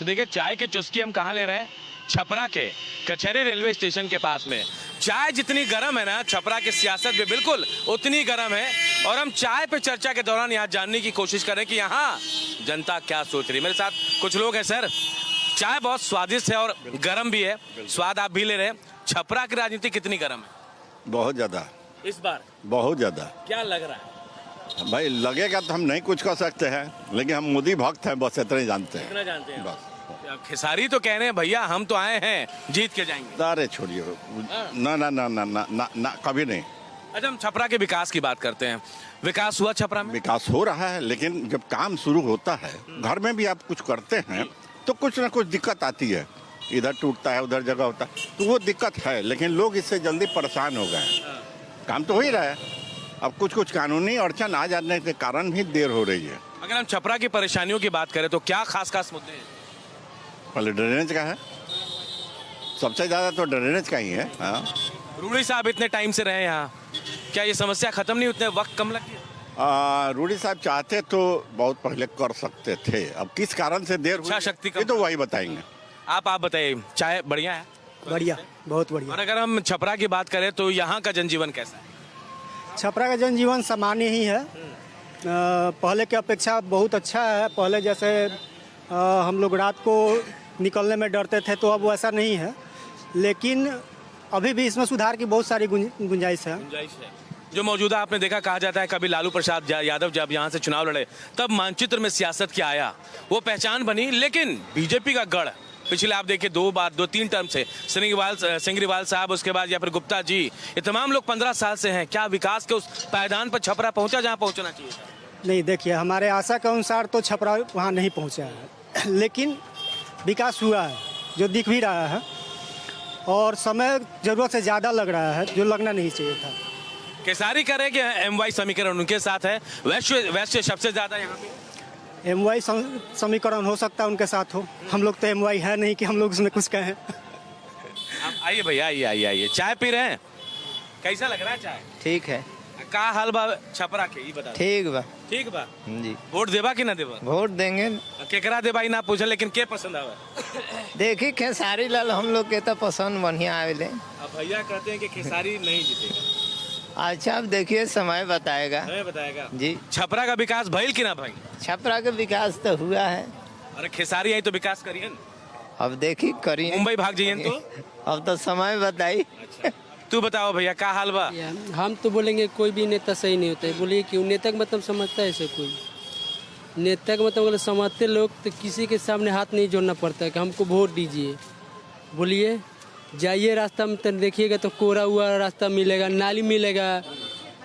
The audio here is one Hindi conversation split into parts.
तो देखिए चाय के चुस्की हम कहाँ ले रहे हैं, छपरा के कचहरी रेलवे स्टेशन के पास में। चाय जितनी गर्म है ना, छपरा की सियासत भी बिल्कुल उतनी गर्म है। और हम चाय पे चर्चा के दौरान यहाँ जानने की कोशिश करें कि यहाँ जनता क्या सोच रही है। मेरे साथ कुछ लोग हैं। सर, चाय बहुत स्वादिष्ट है और गर्म भी है, स्वाद आप भी ले रहे हैं। छपरा की राजनीति कितनी गर्म है बहुत ज्यादा, इस बार? बहुत ज्यादा। क्या लग रहा है? भाई लगेगा तो हम नहीं कुछ कर सकते हैं, लेकिन हम मोदी भक्त हैं, बस इतना ही जानते हैं। कितना जानते हैं? बस। खेसारी तो कह रहे हैं भैया हम तो आए हैं जीत के जाएंगे। अरे छोड़िए, ना ना ना ना ना ना ना कभी नहीं। अच्छा, हम छपरा के विकास की बात करते हैं। विकास हुआ छपरा में? विकास हो रहा है, लेकिन जब काम शुरू होता है, घर में भी आप कुछ करते हैं तो कुछ ना कुछ दिक्कत आती है। इधर टूटता है, उधर जगह होता है, तो वो दिक्कत है। लेकिन लोग इससे जल्दी परेशान हो गए हैं। काम तो हो ही रहा है, अब कुछ कुछ कानूनी अड़चन आ जाने के कारण भी देर हो रही है। अगर हम छपरा की परेशानियों की बात करें तो क्या खास खास मुद्दे हैं? पहले ड्रेनेज का है, सबसे ज्यादा तो ड्रेनेज का ही है। हाँ। रूड़ी साहब इतने टाइम से रहे यहाँ, क्या ये समस्या खत्म नहीं, उतने वक्त कम लग गया? रूडी साहब चाहते तो बहुत पहले कर सकते थे, अब किस कारण से देर हुई शक्ति ये तो वही बताएंगे। आप बताइए। चाय बढ़िया है? बढ़िया, बहुत बढ़िया। और अगर हम छपरा की बात करें तो यहाँ का जनजीवन कैसा है? छपरा का जनजीवन सामान्य ही है, पहले की अपेक्षा बहुत अच्छा है। पहले जैसे हम लोग रात को निकलने में डरते थे, तो अब वैसा नहीं है। लेकिन अभी भी इसमें सुधार की बहुत सारी गुंजाइश है। जो मौजूदा आपने देखा, कहा जाता है कभी लालू प्रसाद यादव जब यहाँ से चुनाव लड़े तब मानचित्र में सियासत क्या आया, वो पहचान बनी। लेकिन बीजेपी का गढ़ पिछले आप देखिए 2-3 टर्म से सिंगरीवाल साहब, उसके बाद या फिर गुप्ता जी, ये तमाम लोग 15 साल से हैं। क्या विकास के उस पायदान पर छपरा पहुंचा जहां पहुंचना चाहिए था? नहीं, देखिए हमारे आशा के अनुसार तो छपरा वहाँ नहीं पहुँचा है, लेकिन विकास हुआ है जो दिख भी रहा है। और समय ज़रूरत से ज़्यादा लग रहा है, जो लगना नहीं चाहिए था। केसारी कह रहे हैं कि MY समीकरण उनके साथ है, वैश्य सबसे ज्यादा यहाँ पे। MY समीकरण हो सकता है उनके साथ हो, हम लोग तो MY है नहीं कि हम लोग उसमें कुछ कहें। आप आइए भैया, आइए। चाय पी रहे हैं, कैसा लग रहा है चाय? ठीक है। का हाल बा छपरा के ई बता? ठीक बा। ठीक बा जी। वोट देबा कि ना देबा? वोट देंगे। केकरा देबा ना पूछे, लेकिन के पसंद आवे? देखी खेसारी लाल हम लोग के तो पसंद बढ़िया आवेले। अब भैया कहते हैं कि खेसारी नहीं जीतेगा। अच्छा, अब देखिए समय बताएगा। समय बताएगा जी। छपरा का विकास भइल कि ना भाई? छपरा का विकास तो हुआ है। अरे खेसारी आई तो विकास करिए न। अब देखी करिए। मुंबई भाग जाइए तो? अब तो समय बताई। अच्छा। तू बताओ भैया, का हाल बा? हम तो बोलेंगे कोई भी नेता सही नहीं होता है। बोलिए क्यों? नेता का मतलब समझता है ऐसे कोई? नेता का मतलब अगर समझते लोग तो किसी के सामने हाथ नहीं जोड़ना पड़ता है कि हमको वोट दीजिए। बोलिए, जाइए रास्ता में तो देखिएगा तो कोरा हुआ रास्ता मिलेगा, नाली मिलेगा।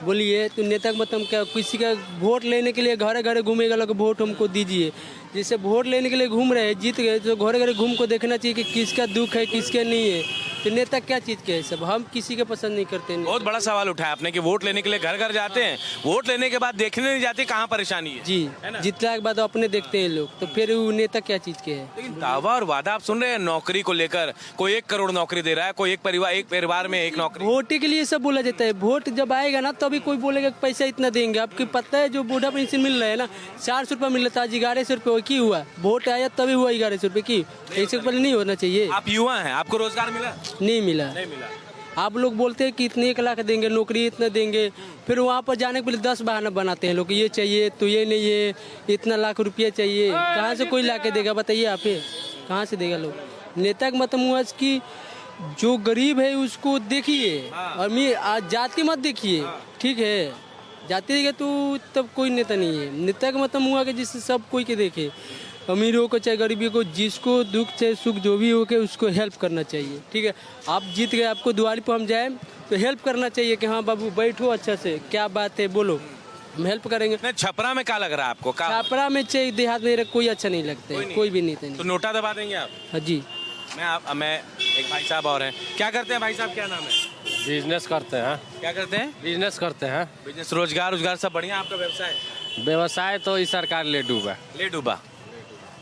बोलिए, तो नेता का मतलब क्या? किसी का वोट लेने के लिए घरे घरे घूमेगा, लोग वोट हमको दीजिए। जैसे वोट लेने के लिए घूम रहे हैं, जीत गए तो घरे घरे घूम को देखना चाहिए कि किसका दुख है किसके नहीं है। तो नेता क्या चीज़ के है सब? हम किसी के पसंद नहीं करते। बहुत बड़ा सवाल उठाया आपने कि वोट लेने के लिए घर घर जाते हैं, वोट लेने के बाद देखने नहीं जाते कहाँ परेशानी है। जी, जितना के बाद अपने देखते हैं लोग, तो फिर वो नेता क्या चीज़ के है? लेकिन दावा और वादा आप सुन रहे हैं नौकरी को लेकर, कोई 1 करोड़ नौकरी दे रहा है, कोई एक परिवार में 1 नौकरी। वोट के लिए सब बोला जाता है। वोट जब आएगा ना तभी कोई बोलेगा कि पैसा इतना देंगे। आपको पता है जो बूढ़ा पेंशन मिल रहा है ना, 400 रुपये मिल रहा था, आज 1100 रुपये की हुआ। वोट आया तभी हुआ 1100 रुपये की। ऐसे पहले नहीं होना चाहिए। आप युवा हैं, आपको रोजगार मिला? नहीं मिला। आप लोग बोलते हैं कि इतने 1 लाख देंगे, नौकरी इतना देंगे, फिर वहाँ पर जाने के पहले 10 बहाना बनाते हैं लोग। ये चाहिए तो ये नहीं है, इतना लाख रुपया चाहिए। कहाँ से कोई ला के देगा बताइए? आप कहाँ से देगा लोग? नेता का मतलब हुआ कि जो गरीब है उसको देखिए, और जाति मत देखिए, ठीक है? जाति देगा तो तब कोई नेता नहीं है। नेता का मतलब हुआ कि जिससे सब कोई के देखे, अमीरों को चाहे गरीबी को, जिसको दुख चाहे सुख जो भी हो के उसको हेल्प करना चाहिए, ठीक है? आप जीत गए, आपको द्वारी पर हम जाए तो हेल्प करना चाहिए कि हाँ बाबू बैठो अच्छा से, क्या बात है बोलो, हम हेल्प करेंगे। नहीं, छपरा में क्या लग रहा है आपको? छपरा में चाहे देहात में कोई अच्छा नहीं लगता है, कोई भी नहीं। तो नोटा दबा देंगे आप? हाँ जी। मैं एक भाई साहब और हैं, क्या करते हैं भाई साहब, क्या नाम है? बिजनेस करते हैं। क्या करते हैं? बिजनेस करते हैं। बिजनेस, रोजगार सब बढ़िया? आपका व्यवसाय? व्यवसाय तो इस सरकार ले डूबा।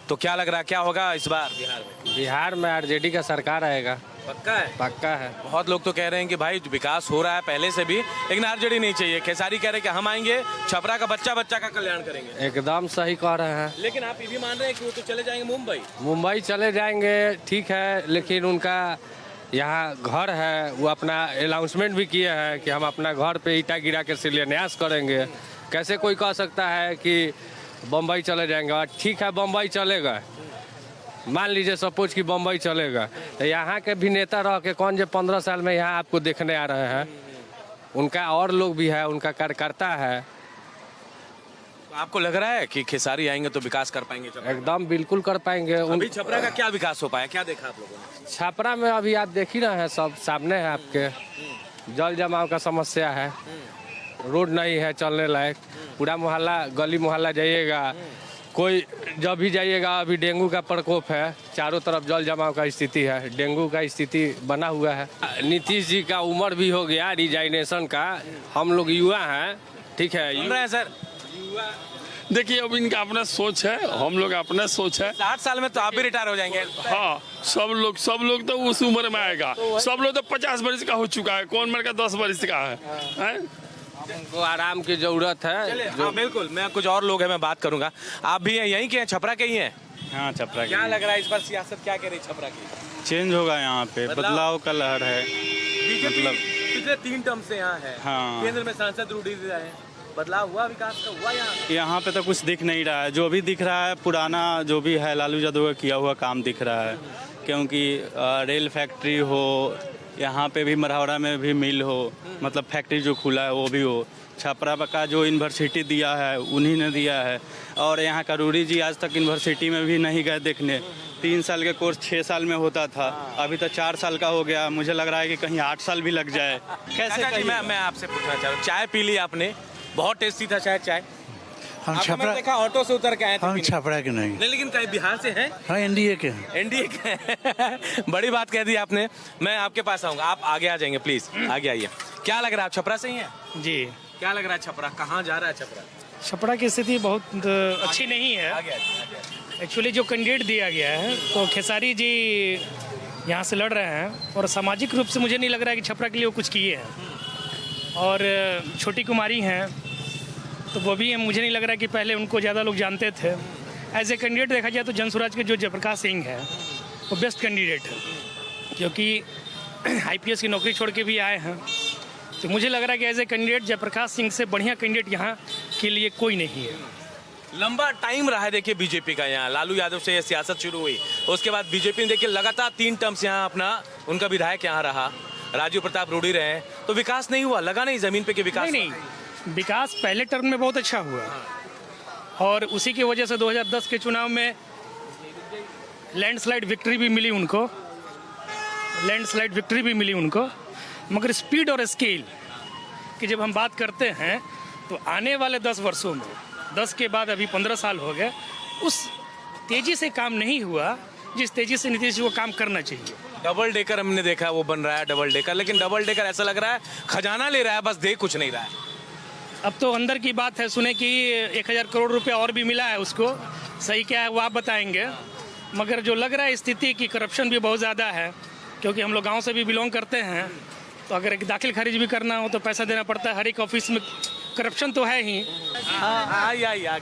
तो क्या लग रहा है क्या होगा इस बार बिहार में? बिहार में RJD का सरकार आएगा। पक्का है? पक्का है। बहुत लोग तो कह रहे हैं कि भाई विकास हो रहा है पहले से भी, लेकिन आरजेडी नहीं चाहिए। खेसारी कह रहे हैं कि हम आएंगे, छपरा का बच्चा बच्चा का कल्याण करेंगे। एकदम सही कह रहे हैं। लेकिन आप ये भी मान रहे हैं कि वो तो चले जाएंगे मुंबई। मुंबई चले जाएंगे, ठीक है, लेकिन उनका यहाँ घर है, वो अपना अनाउंसमेंट भी किए हैं कि हम अपना घर पे ईटा गिरा के शिलान्यास करेंगे। कैसे कोई कह सकता है कि बम्बई चले जाएंगे? ठीक है, बम्बई चलेगा, मान लीजिए सपोज कि बम्बई चलेगा, तो यहाँ के भी नेता रह के कौन जो 15 साल में यहाँ आपको देखने आ रहे हैं? उनका और लोग भी है, उनका कार्यकर्ता है। आपको लग रहा है कि खेसारी आएंगे तो विकास कर पाएंगे छपरा का? एकदम बिल्कुल कर पाएंगे। अभी छपरा का क्या विकास हो पाया, क्या देखा आप लोगों ने? छपरा में अभी आप देख ही रहे हैं, सब सामने है आपके। जल जमाव का समस्या है, रोड नहीं है चलने लायक। पूरा मोहल्ला, गली मोहल्ला जाइएगा, कोई जब भी जाइएगा, अभी डेंगू का प्रकोप है, चारों तरफ जल जमाव का स्थिति है, डेंगू का स्थिति बना हुआ है। नीतीश जी का उम्र भी हो गया रिजाइनेशन का, हम लोग युवा हैं, ठीक है। सुन रहे हैं सर? देखिए अब इनका अपना सोच है, हम लोग अपना सोच है। 60 साल में तो आप भी रिटायर हो जाएंगे। हाँ, सब लोग तो उस उम्र में आएगा। सब लोग तो 50 वर्ष का हो चुका है, कौन मर का 10 वर्ष का है? उनको आराम की जरूरत है। हाँ बिल्कुल, मैं कुछ और लोग हैं, मैं बात करूंगा। आप भी हैं, यहीं के हैं, छपरा के ही हैं? हाँ, छपरा क्या लग रहा है इस बार सियासत क्या कह रही है छपरा की? चेंज होगा यहाँ पे, बदलाव का लहर है। मतलब पिछले 3 टर्म से यहाँ है। हाँ। केंद्र में सांसद रूढ़ी रहे हैं, बदलाव हुआ, विकास का हुआ यहाँ पे तो कुछ दिख नहीं रहा है। जो भी दिख रहा है पुराना जो भी है लालू यादव का किया हुआ काम दिख रहा है। क्योंकि रेल फैक्ट्री हो, यहाँ पे भी मरहौरा में भी मिल हो, मतलब फैक्ट्री जो खुला है वो भी हो। छपरा का जो यूनिवर्सिटी दिया है उन्हीं ने दिया है। और यहाँ का रूढ़ी जी आज तक यूनिवर्सिटी में भी नहीं गए देखने। 3 साल के कोर्स 6 साल में होता था, अभी तो 4 साल का हो गया। मुझे लग रहा है कि कहीं 8 साल भी लग जाए। कैसे? मैं आपसे पूछना चाह रहा हूँ, चाय पी ली आपने? बहुत टेस्टी था शायद चाय। हम आपने छपरा, देखा ऑटो से उतर के आए थे हम पीने। छपरा के नहीं, नहीं, लेकिन कहीं बिहार से हैं? हाँ एनडीए के हैं। एनडीए के बड़ी बात कह दी आपने। मैं आपके पास आऊंगा, आप आगे आ जाएंगे प्लीज, आगे आइए। क्या लग रहा है, आप छपरा से ही हैं? जी, क्या लग रहा है छपरा कहाँ जा रहा है? छपरा छपरा की स्थिति बहुत अच्छी नहीं है। आगे आगे। एक्चुअली जो कैंडिडेट दिया गया है तो खेसारी जी यहाँ से लड़ रहे हैं, और सामाजिक रूप से मुझे नहीं लग रहा है कि छपरा के लिए वो कुछ किए हैं। और छोटी कुमारी हैं तो वो भी मुझे नहीं लग रहा है कि पहले उनको ज़्यादा लोग जानते थे। एज ए कैंडिडेट देखा जाए तो जनसुराज के जो जयप्रकाश सिंह है वो बेस्ट कैंडिडेट है, क्योंकि आईपीएस की नौकरी छोड़ के भी आए हैं। तो मुझे लग रहा है कि as a candidate Jayprakash Singh से बढ़िया कैंडिडेट यहाँ के लिए कोई नहीं है। लंबा टाइम रहा है देखिए बीजेपी का यहाँ, लालू यादव से ये सियासत शुरू हुई, उसके बाद बीजेपी ने देखिए लगातार 3 टर्म्स यहाँ अपना उनका विधायक यहाँ रहा, राजीव प्रताप रूढ़ी रहे, तो विकास नहीं हुआ, लगा नहीं जमीन पे कि विकास नहीं, विकास पहले टर्म में बहुत अच्छा हुआ, और उसी की वजह से 2010 के चुनाव में लैंडस्लाइड विक्ट्री भी मिली उनको, मगर स्पीड और स्केल की जब हम बात करते हैं तो आने वाले 10 वर्षों में, 10 के बाद अभी 15 साल हो गए, उस तेज़ी से काम नहीं हुआ जिस तेज़ी से नीतीश जी को काम करना चाहिए। डबल डेकर हमने देखा वो बन रहा है डबल डेकर, लेकिन डबल डेकर ऐसा लग रहा है खजाना ले रहा है, बस दे कुछ नहीं रहा है। अब तो अंदर की बात है, सुने कि 1000 करोड़ रुपया और भी मिला है उसको, सही क्या है वो आप बताएंगे। मगर जो लग रहा है स्थिति की करप्शन भी बहुत ज़्यादा है, क्योंकि हम लोग गांव से भी बिलोंग करते हैं, तो अगर एक दाखिल खारिज भी करना हो तो पैसा देना पड़ता है, हर एक ऑफिस में करप्शन तो है ही। आ गया।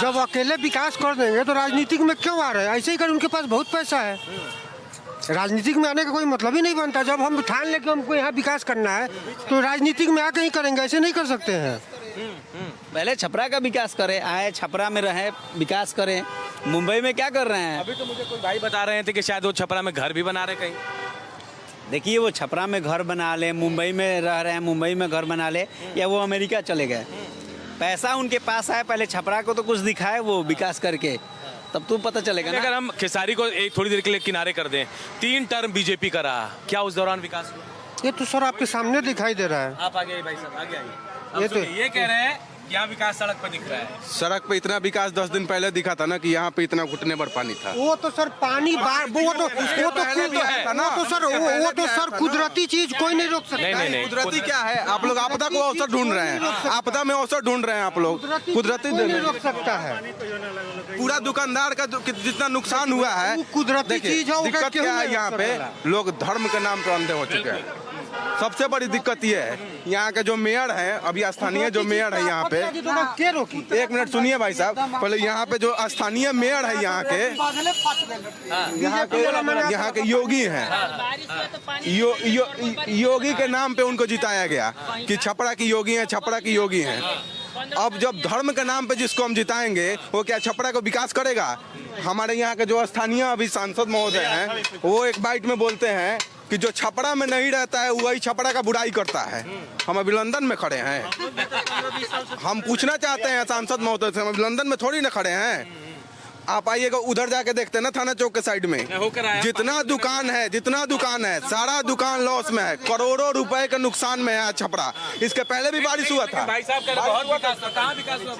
जब अकेले विकास कर देंगे तो राजनीतिक में क्यों आ रहे हैं? ऐसे ही कर, उनके पास बहुत पैसा है, राजनीतिक में आने का कोई मतलब ही नहीं बनता। जब हम ठान ले कि हमको यहाँ विकास करना है तो राजनीतिक में आके ही करेंगे, ऐसे नहीं कर सकते हैं। पहले छपरा का विकास करें, आए छपरा में रहें, विकास करें। मुंबई में क्या कर रहे हैं? अभी तो मुझे कोई भाई बता रहे थे कि शायद वो छपरा में घर भी बना रहे कहीं। देखिए, वो छपरा में घर बना ले, मुंबई में रह रहे हैं, मुंबई में घर बना ले, या वो अमेरिका चले गए, पैसा उनके पास है, पहले छपरा को तो कुछ दिखाए वो विकास करके, तब तो पता चलेगा ना। अगर हम खेसारी को एक थोड़ी देर के लिए किनारे कर दें, 3 टर्म बीजेपी का रहा, क्या उस दौरान विकास हुआ? ये तो सर आपके सामने दिखाई दे रहा है। आप आगे आइए भाई साहब, आगे आइए। ये तो ये कह रहे हैं क्या विकास सड़क पर दिख रहा है? सड़क पे इतना विकास 10 दिन पहले दिखा था ना कि यहाँ पे इतना घुटने भर पानी था। वो तो सर पानी सर कुदरती चीज कोई नहीं रोक सकता। नहीं कुदरती क्या है? आप लोग आपदा को अवसर ढूंढ रहे हैं, आपदा में अवसर ढूंढ रहे हैं आप लोग। कुदरती नहीं रोक सकता है। पूरा दुकानदार का जितना नुकसान हुआ है, कुदरती चीज है, दिक्कत क्या है यहाँ पे, लोग धर्म के नाम पर अंधे हो चुके हैं। सबसे बड़ी दिक्कत ये है, यहाँ के जो मेयर है, अभी स्थानीय जो मेयर है यहाँ पे, एक मिनट सुनिए भाई साहब, पहले यहाँ पे जो स्थानीय मेयर है यहाँ के योगी हैं, योगी के नाम पे उनको जिताया गया कि छपरा की योगी हैं, छपरा की योगी हैं। अब जब धर्म के नाम पे जिसको हम जिताएंगे, वो क्या छपरा को विकास करेगा? हमारे यहाँ के जो स्थानीय अभी सांसद महोदय हैं, वो एक बाइट में बोलते हैं कि जो छपरा में नहीं रहता है वही छपरा का बुराई करता है। हम अभी लंदन में खड़े हैं, हम पूछना चाहते हैं सांसद महोदय से, हम अभी लंदन में थोड़ी ना खड़े हैं। आप आइएगा उधर जाके देखते हैं ना, थाना चौक के साइड में जितना दुकान है सारा दुकान लॉस में है, करोड़ों रुपए के नुकसान में है छपरा। इसके पहले भी बारिश हुआ था। भाई साहब बहुत विकास, कहाँ विकास हुआ?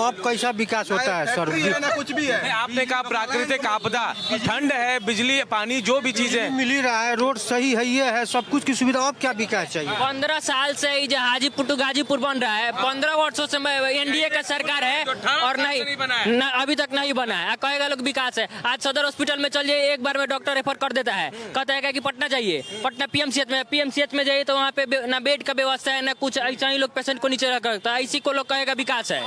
अब कैसा विकास होता है सर? कुछ भी है। आपने कहा प्राकृतिक आपदा, ठंड है, बिजली, पानी, जो भी चीजें मिल ही रहा है, रोड सही है, ये है, सब कुछ की सुविधा। अब क्या विकास चाहिए? 15 साल से ये हाजीपुर टू गाजीपुर बन रहा है। 15 वर्षों से एनडीए का सरकार है और नहीं अभी तक नहीं बना है। कहेगा लोग विकास है। आज सदर हॉस्पिटल में चल जाइए, एक बार में डॉक्टर रेफर कर देता है, कहता है कि पटना जाइए, पटना पीएमसीएच में जाइए तो वहाँ पे ना बेड का व्यवस्था है ना कुछ, ऐसा ही लोग पेशेंट को नीचे रखता है। इसी को लोग कहेगा विकास है।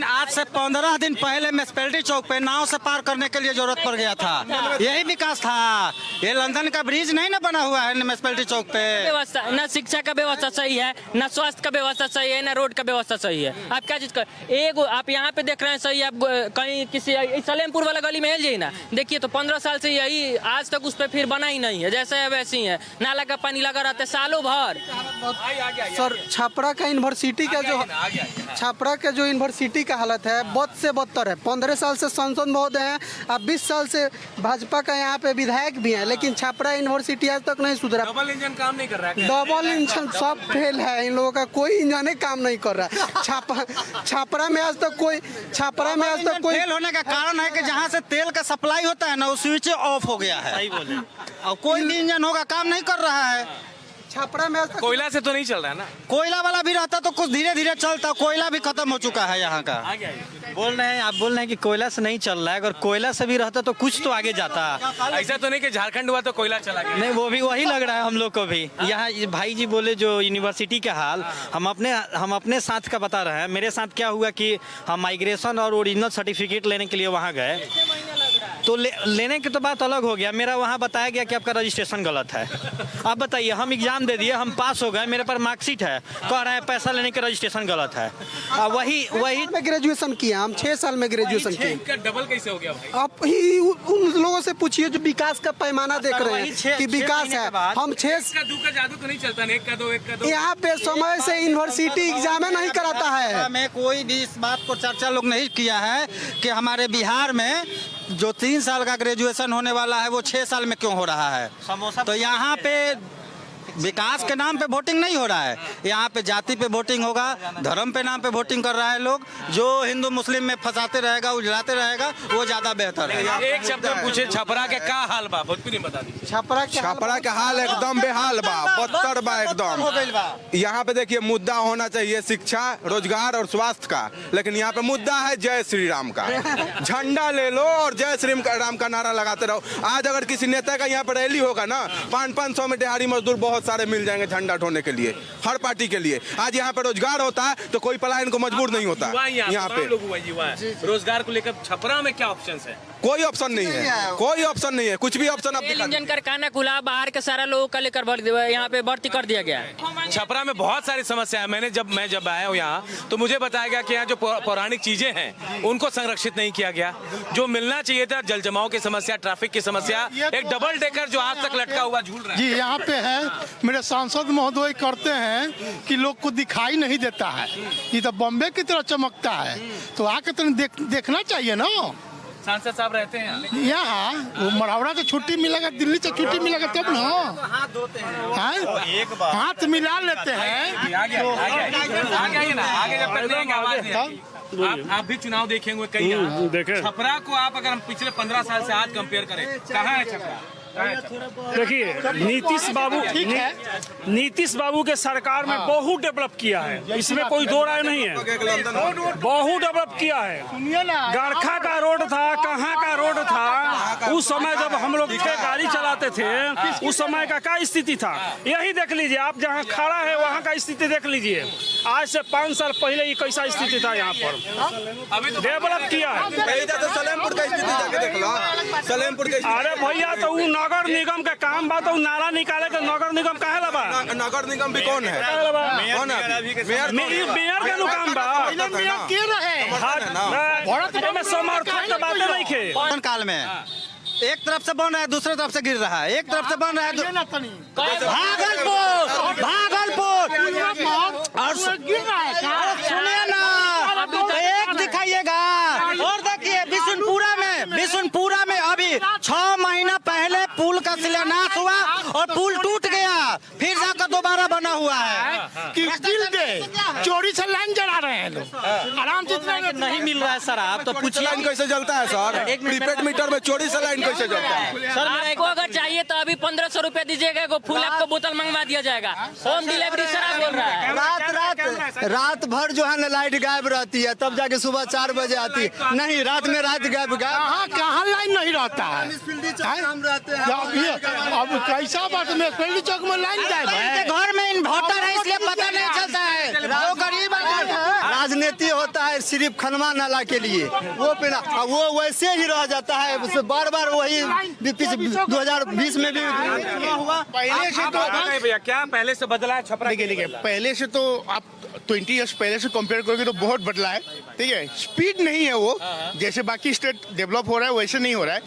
आज से 15 दिन पहले म्युनिसिपैलिटी चौक पे नाव से पार करने के लिए जरूरत पड़ गया था, यही विकास था। ये लंदन का ब्रिज नहीं ना बना हुआ है म्युनिसिपैलिटी चौक पे। व्यवस्था न शिक्षा का व्यवस्था सही है, न स्वास्थ्य का व्यवस्था सही है, न रोड का व्यवस्था सही है। आप क्या चीज कर, एक आप यहाँ पे देख रहे हैं सही, आप कहीं किसी सलेमपुर वाला गली में हिल जाइए ना, देखिए तो 15 साल से यही, आज तक उस पर फिर बना ही नहीं है, जैसे है वैसी है। नाला का पानी लगा रहता है सालों भर। सर छपरा का यूनिवर्सिटी का जो यूनिवर्सिटी का हालत है बद से बदतर है। 15 साल से सांसद महोदय हैं, अब 20 साल से भाजपा का यहाँ पे विधायक भी है, लेकिन छपरा यूनिवर्सिटी आज तक नहीं सुधरा। डबल इंजन काम नहीं कर रहा है। डबल इंजन सब फेल है, इन लोगों का कोई इंजन काम नहीं कर रहा है। छपरा में आज तक कोई फेल होने का कारण है कि जहाँ से तेल का सप्लाई होता है ना, वो स्विच ऑफ हो गया है। सही बोले। और कोई भी इंजन होगा काम नहीं कर रहा है। छपरा में कोयला से तो नहीं चल रहा है ना? कोयला वाला भी रहता तो कुछ धीरे धीरे चलता, कोयला भी खत्म हो चुका है यहाँ का। आप बोल रहे हैं कि कोयला से नहीं चल रहा है, अगर कोयला से भी रहता तो कुछ तो आगे जाता। ऐसा तो नहीं कि झारखंड हुआ तो कोयला चला गया। नहीं, वो भी वही लग रहा है हम लोग को भी। यहाँ भाई जी बोले जो यूनिवर्सिटी का हाल, हम अपने साथ का बता रहे हैं। मेरे साथ क्या हुआ कि हम माइग्रेशन और ओरिजिनल सर्टिफिकेट लेने के लिए वहाँ गए, तो लेने के तो बात अलग हो गया। मेरा वहाँ बताया गया कि आपका रजिस्ट्रेशन गलत है। अब बताइए, हम एग्जाम दे दिए, हम पास हो गए, मेरे पास मार्कशीट है, कह रहे हैं पैसा लेने के रजिस्ट्रेशन गलत है। वही में ग्रेजुएशन किया, हम 6 साल में ग्रेजुएशन किए। डबल कैसे हो गया भाई? आप ही उन लोगों से पूछिए जो विकास का पैमाना देख रहे हैं कि विकास है। हम 6 का दू का जादू तो नहीं चलता, एक का दो। यहाँ पे समय से यूनिवर्सिटी एग्जाम नहीं कराता है। में कोई भी इस बात को चर्चा लोग नहीं किया है कि हमारे बिहार में जो 3 साल का ग्रेजुएशन होने वाला है वो 6 साल में क्यों हो रहा है। तो यहाँ पे विकास के नाम पे वोटिंग नहीं हो रहा है, यहाँ पे जाति पे वोटिंग होगा, धर्म पे नाम पे वोटिंग कर रहा है लोग। जो हिंदू मुस्लिम में फंसाते रहेगा, उजलाते रहेगा, वो ज्यादा बेहतर है। एक शब्द में पूछे, छपरा के का हाल बा? भोजपुरी में बता दीजिए। छपरा के हाल एकदम बेहाल बा, बदतर बा एकदम। यहाँ पे देखिए, मुद्दा होना चाहिए शिक्षा, रोजगार और स्वास्थ्य का, लेकिन यहाँ पे मुद्दा है जय श्री राम का। झंडा ले लो और जय श्री राम का नारा लगाते रहो। आज अगर किसी नेता का यहाँ पे रैली होगा ना, 500 में दिहाड़ी मजदूर बहुत सारे मिल जाएंगे झंडा ढोने के लिए, हर पार्टी के लिए। आज यहाँ पे रोजगार होता है तो कोई पलायन को मजबूर नहीं होता। यहाँ पे रोजगार को लेकर छपरा में क्या ऑप्शन है? कोई ऑप्शन नहीं है, कोई ऑप्शन नहीं है, कुछ भी ऑप्शन। इंजन कारखाना खुला, बाहर के सारा लोगों का लेकर यहाँ पे भर्ती कर दिया गया है। छपरा में बहुत सारी समस्या है। मैं जब आया हूँ यहाँ तो मुझे बताया गया कि यहाँ जो पौराणिक चीजें हैं उनको संरक्षित नहीं किया गया। जो मिलना चाहिए था, जल जमाव की समस्या, ट्रैफिक की समस्या, एक डबल डेकर जो आज तक लटका हुआ झूल रहा है। जी, यहाँ पे है, मेरे सांसद महोदय करते हैं कि लोग को दिखाई नहीं देता है, ये तो बॉम्बे की तरह चमकता है, तो आके तो देखना चाहिए ना। सांसद साहब रहते हैं यहाँ? यहाँ वो मरौड़ा से छुट्टी मिलेगा, दिल्ली से छुट्टी मिलेगा तब ना हाथ मिला लेते हैं। आगे ना, आगे जब तक देंगे आवाज नहीं आएगी। आप भी चुनाव देखे हुए कई यहाँ। छपरा को आप अगर हम पिछले 15 साल से आज कंपेयर करें, कहाँ है छपरा? देखिए नीतीश बाबू के सरकार में बहुत डेवलप किया है, इसमें कोई दो राय नहीं है। बहुत डेवलप किया है। गरखा का रोड था, कहाँ का रोड था, उस समय जब हम लोग गाड़ी चलाते थे उस समय का क्या स्थिति था यही देख लीजिए। आप जहाँ खड़ा है वहाँ का स्थिति देख लीजिए। आज से 5 साल पहले ही कैसा स्थिति था यहाँ पर। अभी डेवलप किया है। सलेमपुर का स्थिति जाके देख लो, सलेमपुर का। अरे भैया तो वो नगर निगम का काम बा, तो नाला निकाले तो नगर निगम काहे लबा? नगर निगम भी कौन है? कौन है? मेयर का नु काम बा। मेयर के रहे में समर्थन के बातें नहीं खे। काल में एक तरफ से बन रहा है, दूसरी तरफ से गिर रहा है, एक तरफ से बन रहा है भागलपुर और सुनिए ना, तो एक दिखाइएगा। और देखिए बिशुनपुरा में अभी 6 महीना पहले पुल का शिलान्यास हुआ और पुल टूट गया, फिर जाकर दोबारा बना हुआ है। चोरी से लाइन जला रहे हैं लोग, आराम से नहीं मिल रहा है सर। आप तो पूछिए लाइन कैसे जलता है सर? एक प्रीपेड मीटर में चोरी से लाइन कैसे जलता है? सर मेरे को अगर चाहिए तो अभी 1500 रुपए दीजिएगा, एगो फुल आपको बोतल मंगवा दिया जाएगा। होम डिलीवरी सर आप बोल रहा है। रात भर जो है ना लाइट गायब रहती है, तब जाके सुबह 4 बजे आती है। नहीं, रात में रात गायब कहाँ लाइन नहीं रहता है। अब कैसा बात में पहली चौक में लाइन गायब है। घर में इन्वर्टर है इसलिए पता नहीं चलता है। जो गरीब राजनीति होता है सिर्फ खनवा नाला के लिए, वो वैसे ही रह जाता है। बार बार वही 2020 में भी हुआ। पहले से तो भैया क्या पहले से बदला है छपरा? देखिए पहले से तो आप 20 ईयर्स पहले से कंपेयर करोगे तो बहुत बदला है। ठीक है, स्पीड नहीं है वो, जैसे बाकी स्टेट डेवलप हो रहा है वैसे नहीं हो रहा है।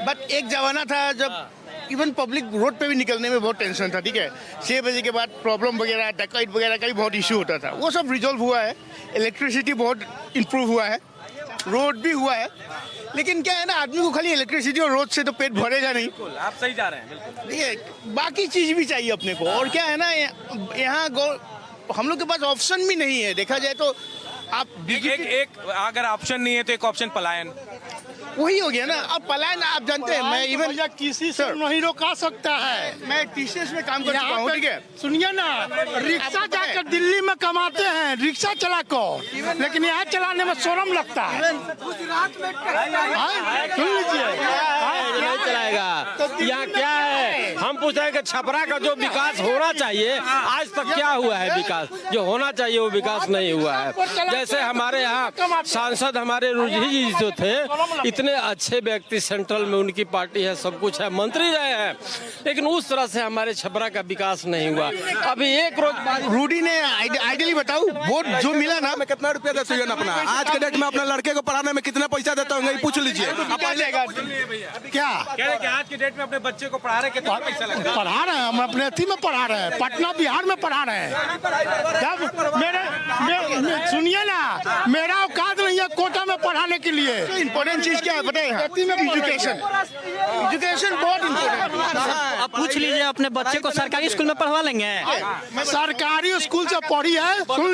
बट एक जमाना था जब इवन पब्लिक रोड पे भी निकलने में बहुत टेंशन था। ठीक है, 6 बजे के बाद प्रॉब्लम वगैरह, डकैत वगैरह का भी बहुत इश्यू होता था, वो सब रिजॉल्व हुआ है। इलेक्ट्रिसिटी बहुत इम्प्रूव हुआ है, रोड भी हुआ है। लेकिन क्या है ना, आदमी को खाली इलेक्ट्रिसिटी और रोड से तो पेट भरेगा नहीं। आप सही जा रहे हैं, बिल्कुल। ठीक है, बाकी चीज भी चाहिए अपने को। और क्या है ना, यहाँ हम लोग के पास ऑप्शन भी नहीं है। देखा जाए तो आप एक अगर ऑप्शन नहीं है तो एक ऑप्शन पलायन, वही हो गया ना। अब पलायन आप जानते हैं, मैं इवन किसी से नहीं रोका सकता है। मैं टीसीएस में काम कर चुका हूँ। ठीक है, सुनिए ना, रिक्शा जाकर दिल्ली में कमाते हैं, रिक्शा चला कर, लेकिन यहाँ चलाने में शर्म लगता है। सुन लीजिए, नहीं चलाएगा। यहाँ क्या है, हम पूछ रहे हैं कि छपरा का जो विकास होना चाहिए आज तक क्या हुआ है? विकास जो होना चाहिए वो विकास नहीं हुआ है। जैसे हमारे यहाँ सांसद हमारे रुझी जी जो थे, इतने अच्छे व्यक्ति, सेंट्रल में उनकी पार्टी है, सब कुछ है, मंत्री रहे हैं, लेकिन उस तरह से हमारे छपरा का विकास नहीं हुआ। अभी एक रोज रूडी ने आइडियली बताऊं, वोट जो मिला ना, मैं कितना रुपया देते हो अपना? आज के डेट में अपने लड़के को पढ़ाने में कितना पैसा देता हूँ पूछ लीजिए। क्या आज के डेट में अपने बच्चे को पढ़ा रहे, कितना पैसा लग रहा है? पढ़ा रहे हैं, हम अपने अथी में पढ़ा रहे हैं, पटना बिहार में पढ़ा रहे हैं। सुनिए ना, मेरा औकात नहीं है कोटा में पढ़ाने के लिए। इम्पोर्टेंट चीज क्या है पता है? एजुकेशन बहुत इम्पोर्टेंट। अब पूछ लीजिए अपने बच्चे को सरकारी स्कूल में पढ़वा लेंगे। सरकारी स्कूल से पढ़ी है, सुन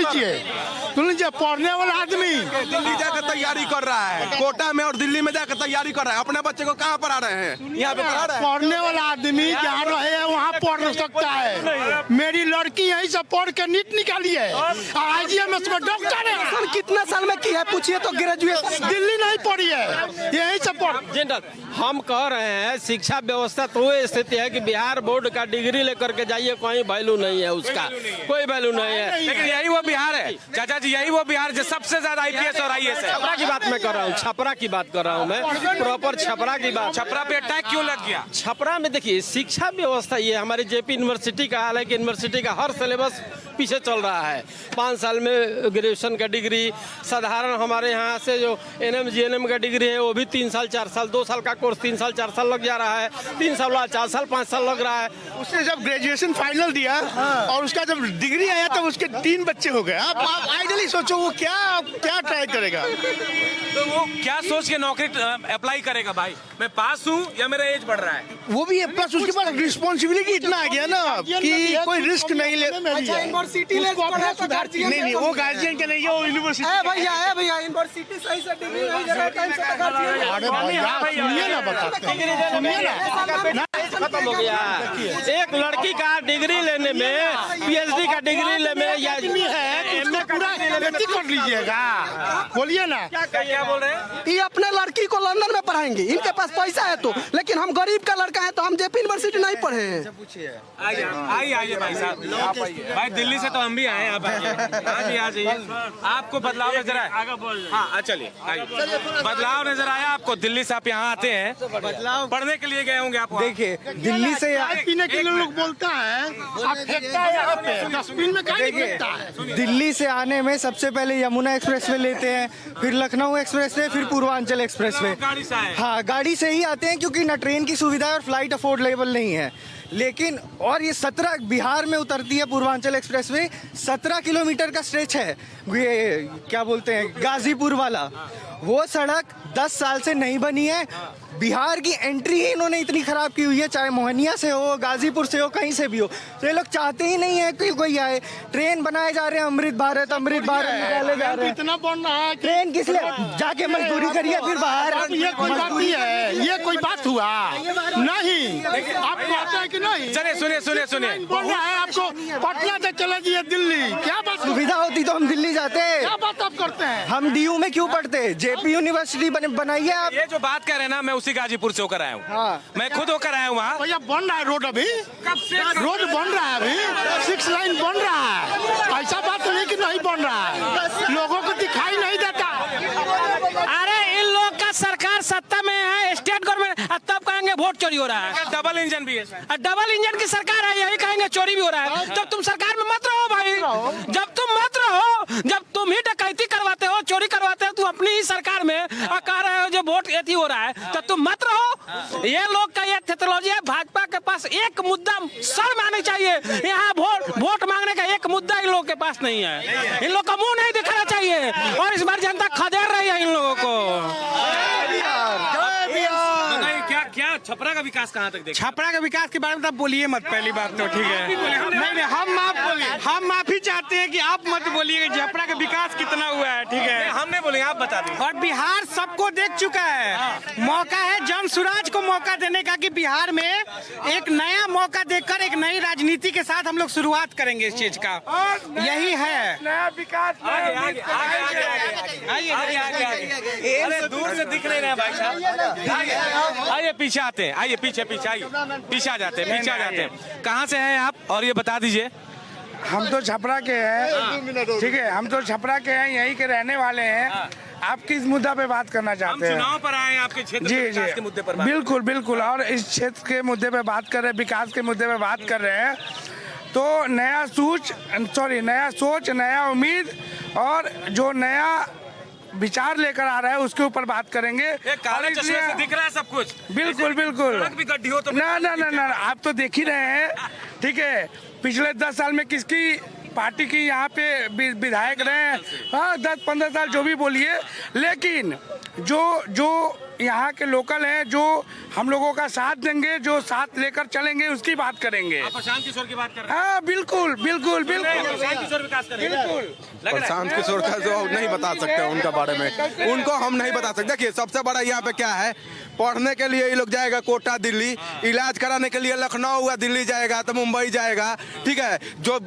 लीजिए, पढ़ने वाला आदमी दिल्ली जाकर तैयारी कर रहा है, कोटा में और दिल्ली में जाकर तैयारी कर रहा है। अपने बच्चे को कहाँ पढ़ा रहे हैं? यहाँ पे पढ़ा रहे हैं। पढ़ने वाला आदमी जहाँ रहे है वहाँ पढ़ सकता है। मेरी लड़की यहीं से पढ़ के नीट निकाली है, IGMS में डॉक्टर है। कितना साल में की है पूछिए तो? ग्रेजुएशन दिल्ली नहीं पढ़ी है, यहीं से पढ़। जनरल हम कह रहे हैं शिक्षा व्यवस्था तो वो स्थिति है कि बिहार बोर्ड का डिग्री लेकर के जाइए, कोई वैल्यू नहीं है उसका, कोई वैल्यू नहीं है। लेकिन यही वो बिहार है चाचा जी, यही वो बिहार जो सबसे ज्यादा IPS और IAS है। छपरा की बात मैं कर रहा हूँ, छपरा की बात कर रहा हूँ मैं, प्रॉपर छपरा की बात। छपरा पे अटैक क्यों लग गया? छपरा में देखिए शिक्षा व्यवस्था ये हमारे JP यूनिवर्सिटी का हाल है कि यूनिवर्सिटी का हर सिलेबस पीछे चल रहा है। 5 साल में ग्रेजुएशन का डिग्री डिग्री, साधारण हमारे यहाँ से जो NM GNM का डिग्री है वो भी 3 साल 4 साल, 2 साल का कोर्स 3 साल 4 साल लग जा रहा है, 3 साल 4 साल 5 साल लग रहा है। उसने जब ग्रेजुएशन फाइनल दिया और उसका जब डिग्री आया तब उसके 3 बच्चे हो गए। आप आइडियली सोचो वो क्या ट्राई करेगा, तो वो क्या सोच के नौकरी अप्लाई करेगा? भाई मैं पास हूँ या मेरा एज बढ़ रहा है? वो भी प्लस उसके पास रिस्पॉन्सिबिलिटी इतना आ गया ना कि कोई रिस्क नहीं ले। यूनिवर्सिटी नहीं वो गार्जियन के नहीं है, वो यूनिवर्सिटी। भैया यूनिवर्सिटी सही से डिग्री नहीं दे रहा है, टाइम से अरे भैया सुनिए ना, बताते ना। खत्म हो गया। एक लड़की का डिग्री लेने में, PhD का डिग्री लेने में या कर लीजिएगा, बोलिए ना। क्या बोल रहे हैं? ये अपने लड़की को लंदन में पढ़ाएंगे, इनके पास पैसा है तो, लेकिन हम गरीब का लड़का है तो हम JP यूनिवर्सिटी नहीं पढ़े हैं। आइए भाई साहब, भाई दिल्ली से तो हम भी आए हैं, आप आइए, आ जाइए। आपको बदलाव नजर आया? हाँ चलिए, बदलाव नजर आया आपको? दिल्ली से आप यहाँ आते हैं, बदलाव पढ़ने के लिए गए होंगे आप? देखिए दिल्ली से पीने के लिए लोग बोलता है, आप फेंकता है यहाँ पे डस्टबिन में, कहीं फेंकता है। दिल्ली से आने में सबसे पहले यमुना एक्सप्रेसवे लेते हैं, फिर लखनऊ एक्सप्रेसवे, फिर पूर्वांचल एक्सप्रेसवे। गाड़ी से आए? हाँ गाड़ी से ही आते हैं क्योंकि न ट्रेन की सुविधा है और फ्लाइट अफोर्डेबल नहीं है। लेकिन और ये 17 बिहार में उतरती है पूर्वांचल एक्सप्रेसवे, 17 किलोमीटर का स्ट्रेच है, ये क्या बोलते हैं गाजीपुर वाला। वो सड़क 10 साल से नहीं बनी है। बिहार की एंट्री ही इन्होंने इतनी खराब की हुई है, चाहे मोहनिया से हो, गाजीपुर से हो, कहीं से भी हो। तो ये लोग चाहते ही नहीं है कि कोई आए। ट्रेन बनाए जा रहे हैं, अमृत भारत निकाले जा रहे हैं। इतना बढ़ रहा है ट्रेन किस लिए? जाके मजदूरी करिए फिर बाहर। ये कोई बात नहीं है, ये कोई बात हुआ नहीं। आप कहते हैं कि नहीं? चलिए सुनिए बोल रहा है आपको पटना से चला जाइए दिल्ली, क्या बात? सुविधा होती तो हम दिल्ली जाते। क्या बात आप करते हैं? हम DU में क्यों पढ़ते? JP यूनिवर्सिटी बनाइए आप। ये जो बात कह रहे हैं ना, मैं उसी गाजीपुर से होकर आया हूँ। हाँ। मैं खुद होकर आया हूँ वहाँ। भैया बन रहा है रोड, अभी रोड बन रहा है, अभी 6 लाइन बन रहा है। ऐसा बात नहीं कि नहीं बन रहा है, लोगों को दिखाई नहीं देता। अरे इन लोग का सरकार सत्ता में है, स्टेट गवर्नमेंट, तब कहेंगे वोट चोरी हो रहा है। डबल इंजन भी है। डबल इंजन की सरकार है, यही कहेंगे चोरी भी हो रहा है। तब तुम सरकार में मत रहो भाई, जब तुम मत रहो, जब तुम ही डकैती करवाते हो, चोरी करवाते हो, तुम अपनी ही सरकार में और कह रहे हो जो वोट एथी हो रहा है, तो तुम मत रहो। ये लोग का ये थेथोलॉजी है। भाजपा के पास एक मुद्दा सर में आना चाहिए, यहाँ वोट मांगने का एक मुद्दा इन लोग के पास नहीं है। इन लोग का मुंह नहीं दिखाना चाहिए और इस बार जनता खदेड़ रही है इन लोगों को। क्या छपरा का विकास कहाँ तक देखा? छपरा के विकास के बारे में तो बोलिए मत, पहली बात तो ठीक है। नहीं हम माफी चाहते हैं कि आप मत बोलिए छपरा का विकास कितना हुआ है, ठीक है? हम नहीं बोलेंगे, आप बता दें। और बिहार सबको देख चुका है। मौका है जन स्वराज को मौका देने का कि बिहार में एक नया मौका देकर एक नई राजनीति के साथ हम लोग शुरुआत करेंगे इस चीज का, यही है नया विकास। आगे दूर से दिख नहीं रहे भाई साहब। आइए पीछे आते हैं, आइए पीछे आइए, पीछे आ जाते हैं। कहाँ से हैं आप और ये बता दीजिए? हम तो छपरा के हैं, ठीक है, हम तो छपरा के हैं, यहीं के रहने वाले हैं। आप किस मुद्दा पे बात करना चाहते हैं? चुनाव पर आए हैं, आपके क्षेत्र जी के विकास के मुद्दे पर बात। बिल्कुल और इस क्षेत्र के मुद्दे पे बात कर रहे हैं, विकास के मुद्दे पे बात कर रहे हैं। तो नया सोच, नया उम्मीद और जो नया विचार लेकर आ रहा है उसके ऊपर बात करेंगे। काले चश्मे से दिख रहा है सब कुछ। बिल्कुल भी गड्ढी हो तो ना, आप तो देख ही रहे हैं, ठीक है। पिछले 10 साल में किसकी पार्टी की यहाँ पे विधायक रहे हैं? हाँ 10-15 साल जो भी बोलिए, लेकिन जो यहाँ के लोकल हैं, जो हम लोगों का साथ देंगे, जो साथ लेकर चलेंगे, उसकी बात करेंगे। प्रशांत किशोर की बात कर रहे हैं? हाँ बिल्कुल प्रशांत किशोर विकास करेंगे। प्रशांत किशोर का जो नहीं बता सकते उनके बारे में, उनको हम नहीं बता सकते। देखिए सबसे बड़ा यहाँ पे क्या है, पढ़ने के लिए ये लोग जाएगा कोटा दिल्ली, इलाज कराने के लिए लखनऊ या दिल्ली जाएगा तो मुंबई जाएगा, ठीक है। जो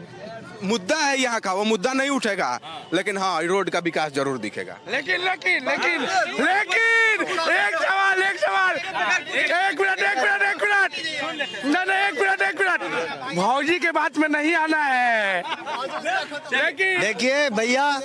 मुद्दा है यहाँ का वो मुद्दा नहीं उठेगा, लेकिन हाँ रोड का विकास जरूर दिखेगा। लेकिन एक सवाल एक मिनट भौजी के बात में नहीं आना है। देखिए भैया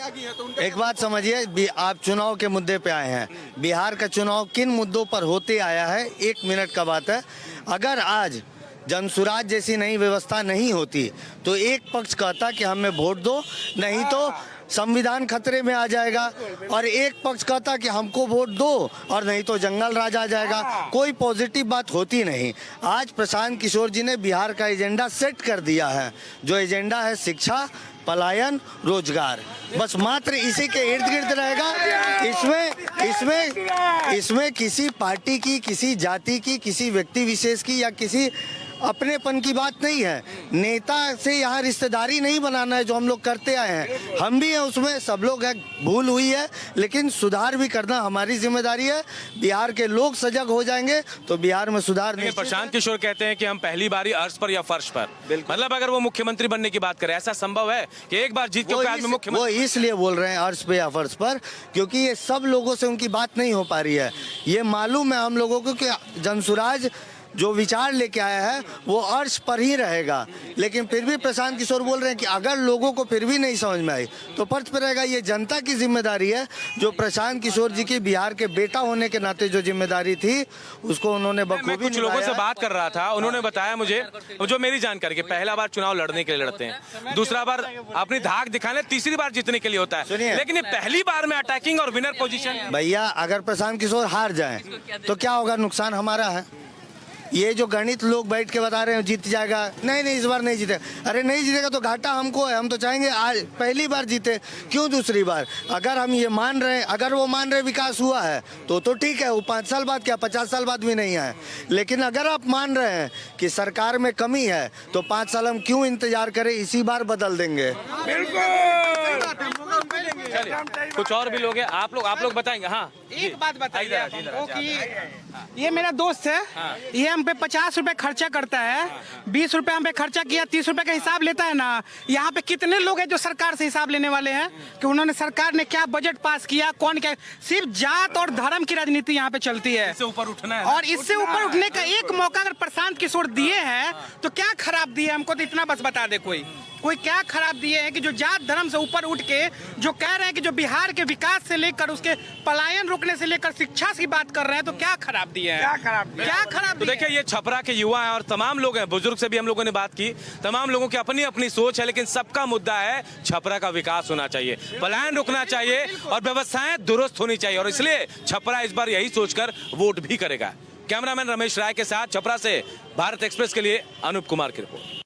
एक बात समझिए, आप चुनाव के मुद्दे पे आए हैं। बिहार का चुनाव किन मुद्दों पर होते आया है, 1 मिनट का बात है। अगर आज जनसुराज जैसी नई व्यवस्था नहीं होती तो एक पक्ष कहता कि हमें वोट दो, नहीं तो संविधान खतरे में आ जाएगा, और एक पक्ष कहता कि हमको वोट दो और नहीं तो जंगल राज आ जाएगा। कोई पॉजिटिव बात होती नहीं। आज प्रशांत किशोर जी ने बिहार का एजेंडा सेट कर दिया है, जो एजेंडा है शिक्षा, पलायन, रोजगार, बस मात्र इसी के इर्द गिर्द रहेगा। इसमें किसी पार्टी की, किसी जाति की, किसी व्यक्ति विशेष की या किसी अपनेपन की बात नहीं है। नेता से यहाँ रिश्तेदारी नहीं बनाना है जो हम लोग करते आए हैं, हम भी हैं उसमें, सब लोग हैं, भूल हुई है लेकिन सुधार भी करना हमारी जिम्मेदारी है। बिहार के लोग सजग हो जाएंगे तो बिहार में सुधार नहीं। प्रशांत किशोर कहते हैं कि हम पहली बारी अर्श पर या फर्श पर, मतलब अगर वो मुख्यमंत्री बनने की बात करें, ऐसा संभव है कि एक बार जीत के बाद में मुख्यमंत्री? वो इसलिए बोल रहे हैं अर्श पे या फर्श पर क्योंकि ये सब लोगों से उनकी बात नहीं हो पा रही है। ये मालूम है हम लोगों को कि जनसुराज जो विचार लेके आया है वो अर्श पर ही रहेगा, लेकिन फिर भी प्रशांत किशोर बोल रहे हैं कि अगर लोगों को फिर भी नहीं समझ में आई तो फर्श पर रहेगा। ये जनता की जिम्मेदारी है, जो प्रशांत किशोर जी की बिहार के बेटा होने के नाते जो जिम्मेदारी थी उसको उन्होंने बखूबी कुछ लोगों से बात कर रहा था, उन्होंने बताया मुझे, जो मेरी जानकारी कि पहला बार चुनाव लड़ने के लिए लड़ते हैं, दूसरा बार अपनी धाक दिखाने, तीसरी बार जीतने के लिए होता है, लेकिन ये पहली बार में अटैकिंग और विनर पोजीशन। भैया अगर प्रशांत किशोर हार जाए तो क्या होगा? नुकसान हमारा है। ये जो गणित लोग बैठ के बता रहे हैं जीत जाएगा, नहीं इस बार नहीं जीते, अरे नहीं जीतेगा तो घाटा हमको है। हम तो चाहेंगे आज पहली बार जीते, क्यों दूसरी बार? अगर हम ये मान रहे हैं, अगर वो मान रहे विकास हुआ है तो ठीक है, वो 5 साल बाद क्या 50 साल बाद भी नहीं है। लेकिन अगर आप मान रहे हैं कि सरकार में कमी है तो 5 साल हम क्यों इंतजार करें, इसी बार बदल देंगे। कुछ और भी लोग हैं, आप लोग बताएंगे। हाँ, एक बात बताइए आपको कि ये मेरा दोस्त है, ये हम पे 50 रुपए खर्चा करता है, 20 रुपए हम पे खर्चा किया, 30 रुपए का हिसाब लेता है ना। यहाँ पे कितने लोग हैं जो सरकार से हिसाब लेने वाले हैं कि उन्होंने, सरकार ने क्या बजट पास किया, कौन क्या, सिर्फ जात और धर्म की राजनीति यहाँ पे चलती है। इससे ऊपर उठना है, और इससे ऊपर उठने का एक मौका अगर प्रशांत किशोर दिए हैं तो क्या खराब दिए? हमको तो इतना बस बता दे कोई क्या खराब दिए हैं कि जो जात धर्म से ऊपर उठ के जो कह रहे हैं कि जो बिहार के विकास से लेकर उसके पलायन रोकने से लेकर शिक्षा की बात कर रहे हैं, तो क्या खराब दिए हैं? क्या खराब? तो देखिए ये छपरा के युवा हैं और तमाम लोग हैं, बुजुर्ग से भी हम लोगों ने बात की, तमाम लोगों की अपनी अपनी सोच है, लेकिन सबका मुद्दा है छपरा का विकास होना चाहिए, पलायन रुकना चाहिए और व्यवस्थाएं दुरुस्त होनी चाहिए, और इसलिए छपरा इस बार यही सोचकर वोट भी करेगा। कैमरामैन रमेश राय के साथ छपरा से भारत एक्सप्रेस के लिए अनूप कुमार की रिपोर्ट।